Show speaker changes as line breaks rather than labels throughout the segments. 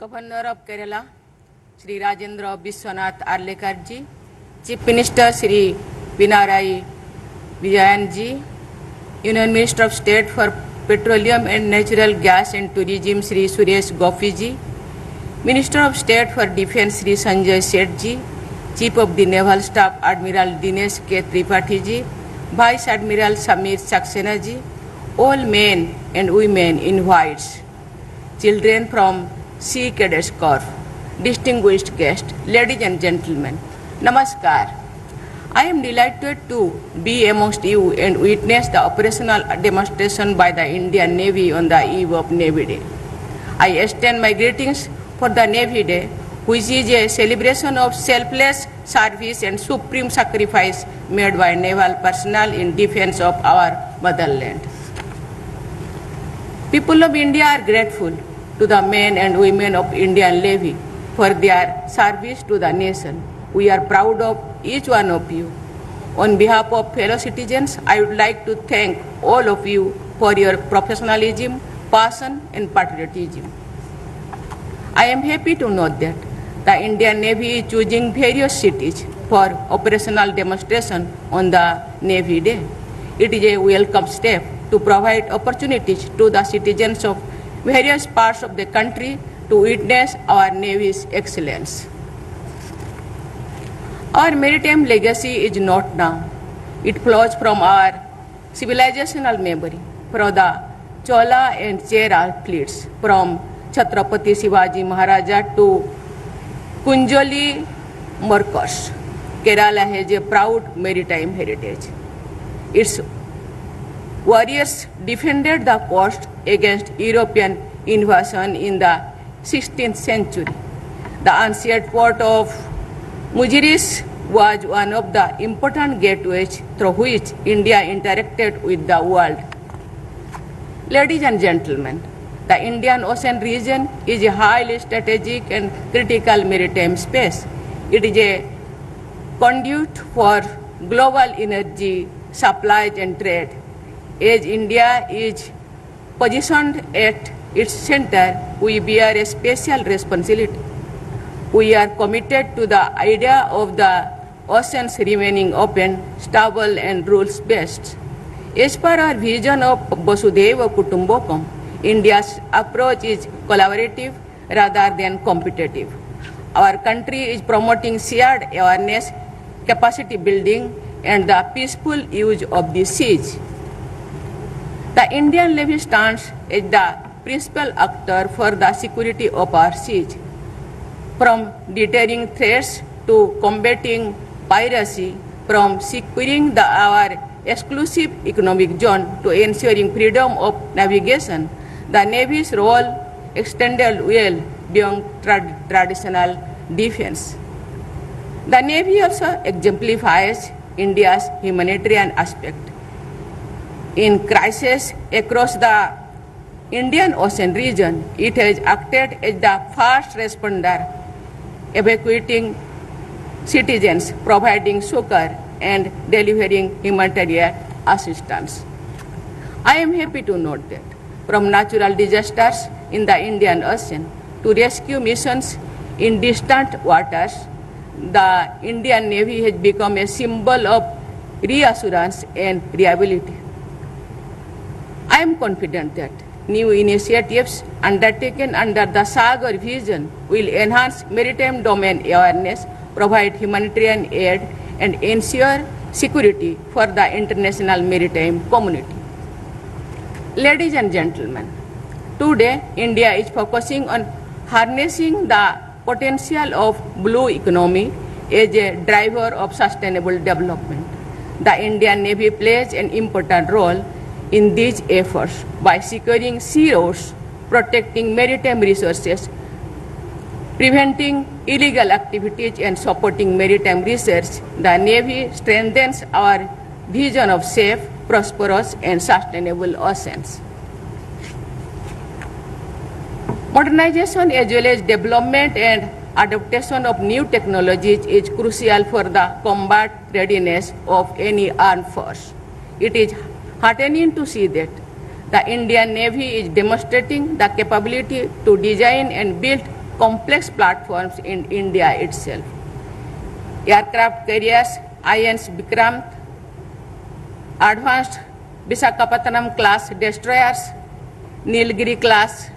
Governor of Kerala, Sri Rajendra Biswanath Arlekar ji, Chief Minister Sri Pinarayi Vijayan ji, Union Minister of State for Petroleum and Natural Gas and Tourism Sri Suresh Gopi ji, Minister of State for Defence Sri Sanjay Seth ji, Chief of the Naval Staff Admiral Dinesh K. Tripathi ji, Vice Admiral Samir Saxena ji, all men and women in whites, children from Sea Cadets Corps, distinguished guests, ladies and gentlemen, Namaskar. I am delighted to be amongst you and witness the operational demonstration by the Indian Navy on the eve of Navy Day. I extend my greetings for the Navy Day, which is a celebration of selfless service and supreme sacrifice made by naval personnel in defense of our motherland. People of India are grateful to the men and women of Indian Navy for their service to the nation. We are proud of each one of you. On behalf of fellow citizens, I would like to thank all of you for your professionalism, passion and patriotism. I am happy to note that the Indian Navy is choosing various cities for operational demonstration on the Navy Day. It is a welcome step to provide opportunities to the citizens of various parts of the country to witness our Navy's excellence. Our maritime legacy is not now. It flows from our civilizational memory, from the Chola and Chera fleets, from Chhatrapati Shivaji Maharaja to Kunjali Marcos. Kerala has a proud maritime heritage. Its warriors defended the coast against European invasion in the 16th century. The ancient port of Mujiris was one of the important gateways through which India interacted with the world. Ladies and gentlemen, the Indian Ocean region is a highly strategic and critical maritime space. It is a conduit for global energy supplies and trade. As India is positioned at its center, we bear a special responsibility. We are committed to the idea of the oceans remaining open, stable and rules-based. As per our vision of Vasudhaiva Kutumbakam, India's approach is collaborative rather than competitive. Our country is promoting shared awareness, capacity building and the peaceful use of the seas. The Indian Navy stands as the principal actor for the security of our seas. From deterring threats to combating piracy, from securing our exclusive economic zone to ensuring freedom of navigation, the Navy's role extended well beyond traditional defense. The Navy also exemplifies India's humanitarian aspect. In crises across the Indian Ocean region, it has acted as the first responder, evacuating citizens, providing succor, and delivering humanitarian assistance. I am happy to note that from natural disasters in the Indian Ocean to rescue missions in distant waters, the Indian Navy has become a symbol of reassurance and reliability. I am confident that new initiatives undertaken under the Sagar vision will enhance maritime domain awareness, provide humanitarian aid, and ensure security for the international maritime community. Ladies and gentlemen, today India is focusing on harnessing the potential of blue economy as a driver of sustainable development. The Indian Navy plays an important role in these efforts by securing sea routes, protecting maritime resources, preventing illegal activities and supporting maritime research. The Navy strengthens our vision of safe, prosperous and sustainable oceans. Modernization as well as development and adaptation of new technologies is crucial for the combat readiness of any armed force. It is heartening to see that the Indian Navy is demonstrating the capability to design and build complex platforms in India itself. Aircraft carriers, INS Vikram, advanced Visakhapatnam class destroyers, Nilgiri class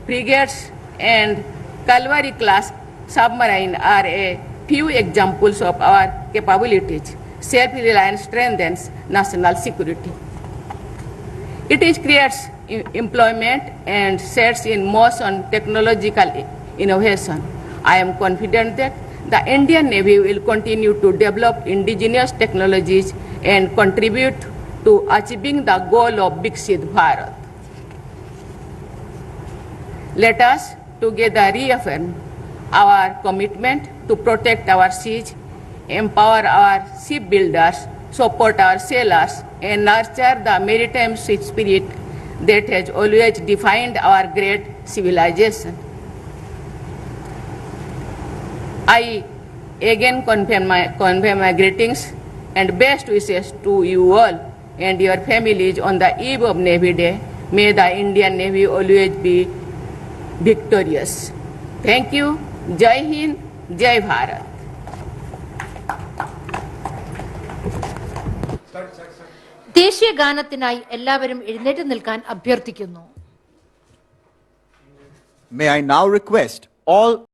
frigates, and Kalvari class submarine are a few examples of our capabilities. Self-reliance strengthens national security. It creates employment and sets in motion technological innovation. I am confident that the Indian Navy will continue to develop indigenous technologies and contribute to achieving the goal of Viksit Bharat. Let us together reaffirm our commitment to protect our seas, empower our shipbuilders, support our sailors, and nurture the maritime spirit that has always defined our great civilization. I again convey my greetings and best wishes to you all and your families on the eve of Navy Day. May the Indian Navy always be victorious. Thank you. Jai Hind, Jai Bharat.
ദേശീയ ഗാനത്തിനായി എല്ലാവരും എഴുന്നേറ്റ് നിൽക്കാൻ അഭ്യർത്ഥിക്കുന്നു.
May I now request all